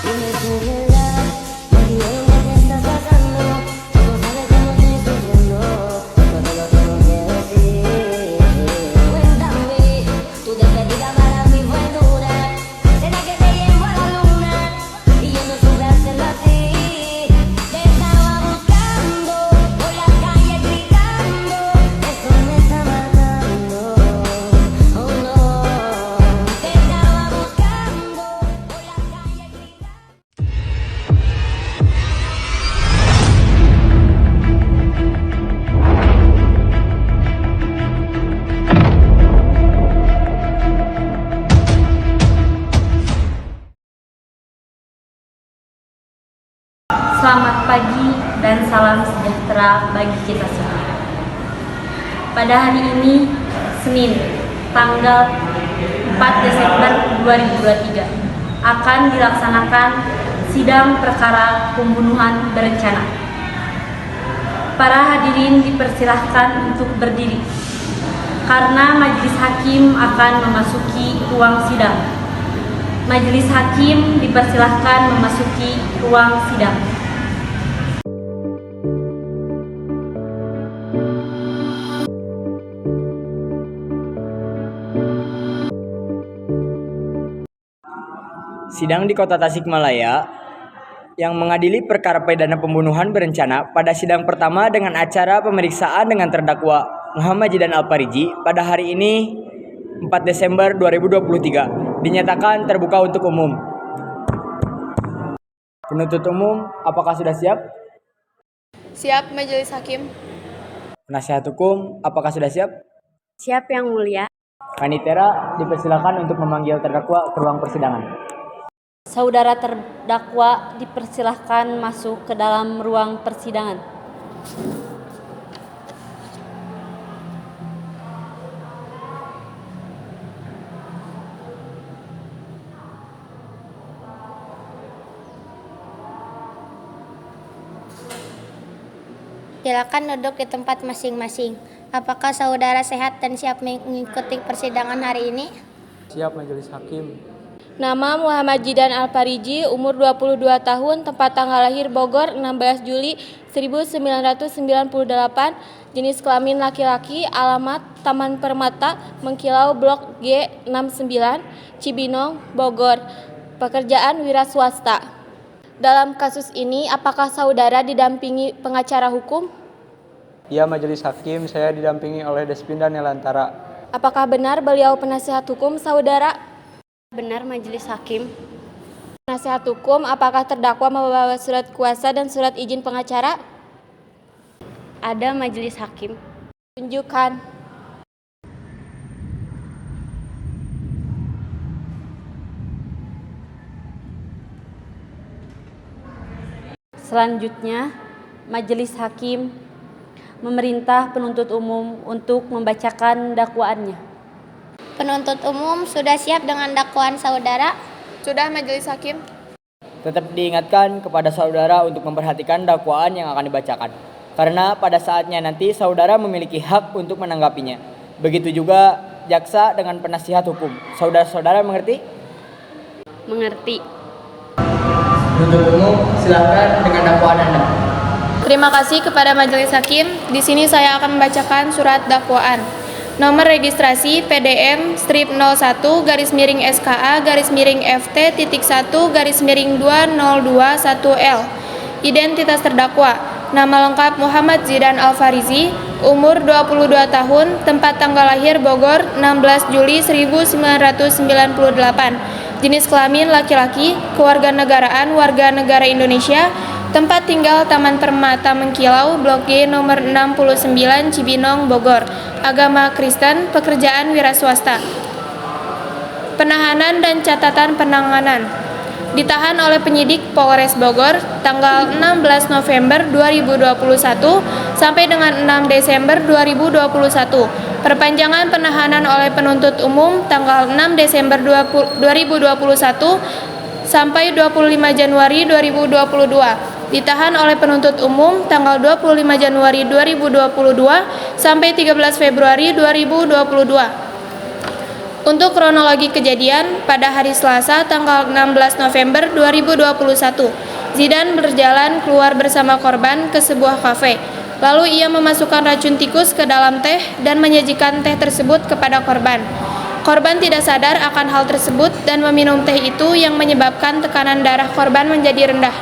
Dime tu verdad, me diré lo que estás pasando. Tú no sabes cómo estoy sufriendo, pero te lo tengo que decir. Cuéntame, tu despedida para mí fue dura. ¿Será que te llevo a la luna? Y yo no supe hacerlo así. Te estaba buscando, por la calle gritando. Eso me está matando, oh no. Te estaba buscando, por la calle gritando. Selamat pagi dan salam sejahtera bagi kita semua. Pada hari ini, Senin, tanggal 4 Desember 2023, akan dilaksanakan sidang perkara pembunuhan berencana. Para hadirin dipersilahkan untuk berdiri, karena majelis hakim akan memasuki ruang sidang. Majelis hakim dipersilahkan memasuki ruang sidang. Sidang di Kota Tasikmalaya yang mengadili perkara pidana pembunuhan berencana pada sidang pertama dengan acara pemeriksaan dengan terdakwa Muhammad Zidan Alpariji pada hari ini 4 Desember 2023 dinyatakan terbuka untuk umum. Penuntut umum, apakah sudah siap? Siap, Majelis Hakim. Penasihat hukum, apakah sudah siap? Siap, Yang Mulia. Kanitera dipersilakan untuk memanggil terdakwa ke ruang persidangan. Saudara terdakwa dipersilahkan masuk ke dalam ruang persidangan. Silakan duduk di tempat masing-masing. Apakah saudara sehat dan siap mengikuti persidangan hari ini? Siap, Majelis Hakim. Nama Muhammad Zidan Alpariji, umur 22 tahun, tempat tanggal lahir Bogor 16 Juli 1998, jenis kelamin laki-laki, alamat Taman Permata, Mengkilau Blok G69, Cibinong, Bogor. Pekerjaan wira swasta. Dalam kasus ini, apakah saudara didampingi pengacara hukum? Ya, Majelis Hakim, saya didampingi oleh Despinda Nelantara. Apakah benar beliau penasihat hukum saudara? Benar, Majelis Hakim. Penasihat hukum, apakah terdakwa membawa surat kuasa dan surat izin pengacara? Ada, Majelis Hakim. Tunjukkan. Selanjutnya, Majelis Hakim memerintah penuntut umum untuk membacakan dakwaannya. Penuntut umum sudah siap dengan dakwaan saudara? Sudah, Majelis Hakim. Tetap diingatkan kepada saudara untuk memperhatikan dakwaan yang akan dibacakan. Karena pada saatnya nanti saudara memiliki hak untuk menanggapinya. Begitu juga jaksa dengan penasihat hukum. Saudara-saudara mengerti? Mengerti. Penuntut umum, silakan dengan dakwaan Anda. Terima kasih kepada Majelis Hakim. Di sini saya akan membacakan surat dakwaan. Nomor registrasi PDM strip 01 garis miring SKA garis miring FT titik 1 garis miring 20221L. Identitas terdakwa: nama lengkap Muhammad Zidan Alpariji, umur 22 tahun, tempat tanggal lahir Bogor 16 Juli 1998, jenis kelamin laki-laki, kewarganegaraan warga negara Indonesia, tempat tinggal Taman Permata Mengkilau, Blok G nomor 69, Cibinong, Bogor. Agama Kristen, pekerjaan wira swasta. Penahanan dan catatan penanganan. Ditahan oleh penyidik Polres Bogor tanggal 16 November 2021 sampai dengan 6 Desember 2021. Perpanjangan penahanan oleh penuntut umum tanggal 6 Desember 2021 sampai 25 Januari 2022. Ditahan oleh penuntut umum tanggal 25 Januari 2022 sampai 13 Februari 2022. Untuk kronologi kejadian, pada hari Selasa tanggal 16 November 2021, Zidan berjalan keluar bersama korban ke sebuah kafe. Lalu ia memasukkan racun tikus ke dalam teh dan menyajikan teh tersebut kepada korban. Korban tidak sadar akan hal tersebut dan meminum teh itu yang menyebabkan tekanan darah korban menjadi rendah.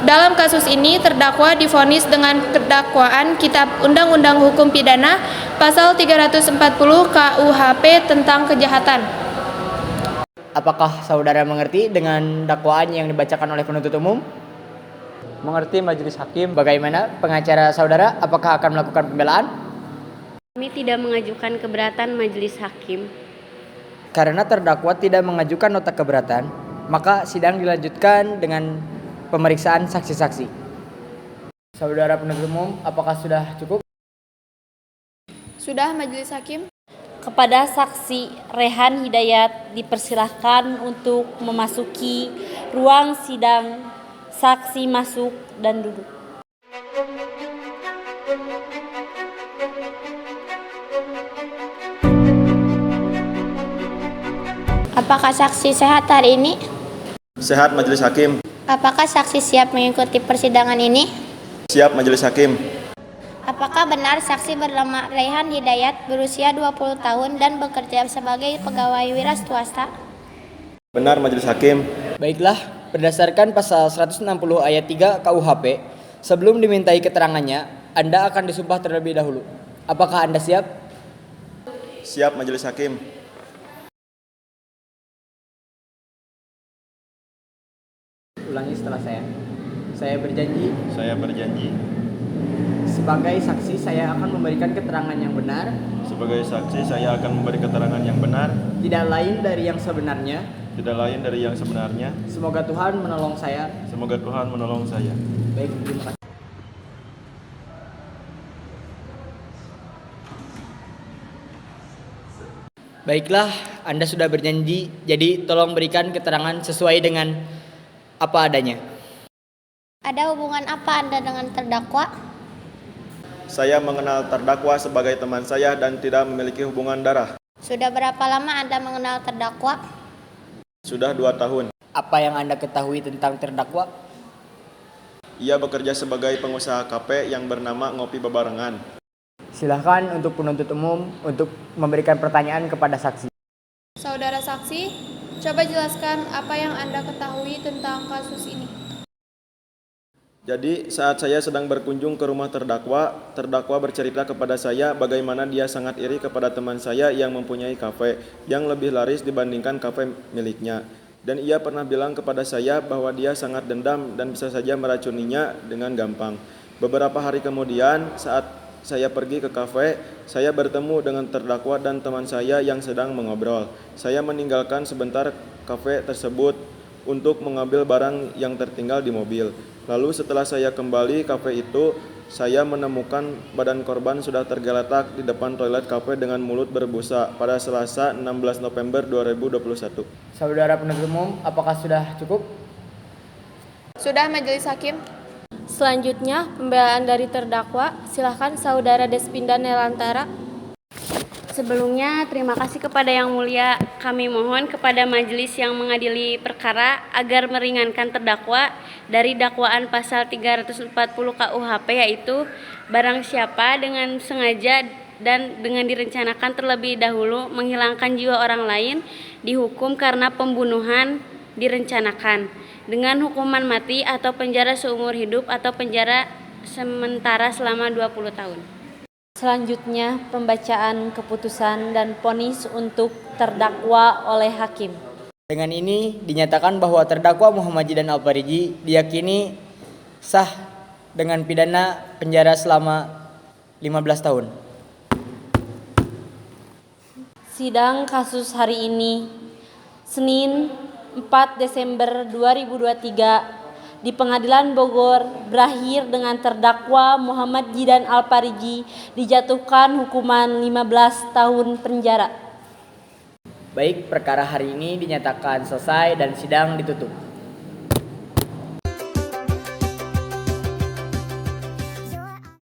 Dalam kasus ini, terdakwa divonis dengan dakwaan Kitab Undang-Undang Hukum Pidana Pasal 340 KUHP tentang kejahatan. Apakah saudara mengerti dengan dakwaan yang dibacakan oleh penuntut umum? Mengerti majelis hakim. Bagaimana pengacara saudara? Apakah akan melakukan pembelaan? Kami tidak mengajukan keberatan majelis hakim. Karena terdakwa tidak mengajukan nota keberatan, maka sidang dilanjutkan dengan pemeriksaan saksi-saksi. Saudara penuntut umum, apakah sudah cukup? Sudah, majelis hakim. Kepada saksi Rehan Hidayat dipersilahkan untuk memasuki ruang sidang. Saksi masuk dan duduk. Apakah saksi sehat hari ini? Sehat majelis hakim. Apakah saksi siap mengikuti persidangan ini? Siap majelis hakim. Apakah benar saksi bernama Rehan Hidayat berusia 20 tahun dan bekerja sebagai pegawai wira swasta? Benar majelis hakim. Baiklah, berdasarkan pasal 160 ayat 3 KUHP, sebelum dimintai keterangannya, Anda akan disumpah terlebih dahulu. Apakah Anda siap? Siap majelis hakim. Ulangi setelah saya. Saya berjanji Saya berjanji sebagai saksi saya akan memberikan keterangan yang benar, sebagai saksi saya akan memberi keterangan yang benar, tidak lain dari yang sebenarnya. tidak lain dari yang sebenarnya. Semoga Tuhan menolong saya. Semoga Tuhan menolong saya. Baik, terima kasih. Baiklah, Anda sudah berjanji, jadi tolong berikan keterangan sesuai dengan apa adanya. Ada hubungan apa Anda dengan terdakwa? Saya mengenal terdakwa sebagai teman saya dan tidak memiliki hubungan darah. Sudah berapa lama Anda mengenal terdakwa? Sudah 2 tahun. Apa yang Anda ketahui tentang terdakwa? Ia bekerja sebagai pengusaha kafe yang bernama Ngopi Bebarengan. Silahkan untuk penuntut umum untuk memberikan pertanyaan kepada saksi. Saudara saksi, coba jelaskan apa yang Anda ketahui tentang kasus ini. Jadi saat saya sedang berkunjung ke rumah terdakwa bercerita kepada saya bagaimana dia sangat iri kepada teman saya yang mempunyai kafe yang lebih laris dibandingkan kafe miliknya. Dan ia pernah bilang kepada saya bahwa dia sangat dendam dan bisa saja meracuninya dengan gampang. Beberapa hari kemudian saat saya pergi ke kafe, saya bertemu dengan terdakwa dan teman saya yang sedang mengobrol. Saya meninggalkan sebentar kafe tersebut untuk mengambil barang yang tertinggal di mobil. Lalu setelah saya kembali kafe itu, saya menemukan badan korban sudah tergeletak di depan toilet kafe dengan mulut berbusa pada Selasa 16 November 2021. Saudara penuntut umum, apakah sudah cukup? Sudah, majelis hakim. Selanjutnya, pembelaan dari terdakwa. Silahkan Saudara Despinda Nelantara. Sebelumnya, terima kasih kepada Yang Mulia. Kami mohon kepada majelis yang mengadili perkara agar meringankan terdakwa dari dakwaan pasal 340 KUHP, yaitu barang siapa dengan sengaja dan dengan direncanakan terlebih dahulu menghilangkan jiwa orang lain dihukum karena pembunuhan direncanakan dengan hukuman mati atau penjara seumur hidup atau penjara sementara selama 20 tahun. Selanjutnya, pembacaan keputusan dan vonis untuk terdakwa oleh hakim. Dengan ini dinyatakan bahwa terdakwa Muhammad Jidan Alparigi diyakini sah dengan pidana penjara selama 15 tahun. Sidang kasus hari ini, Senin 4 Desember 2023 di Pengadilan Bogor berakhir dengan terdakwa Muhammad Jidan Alparigi dijatuhkan hukuman 15 tahun penjara. Baik, perkara hari ini dinyatakan selesai dan sidang ditutup.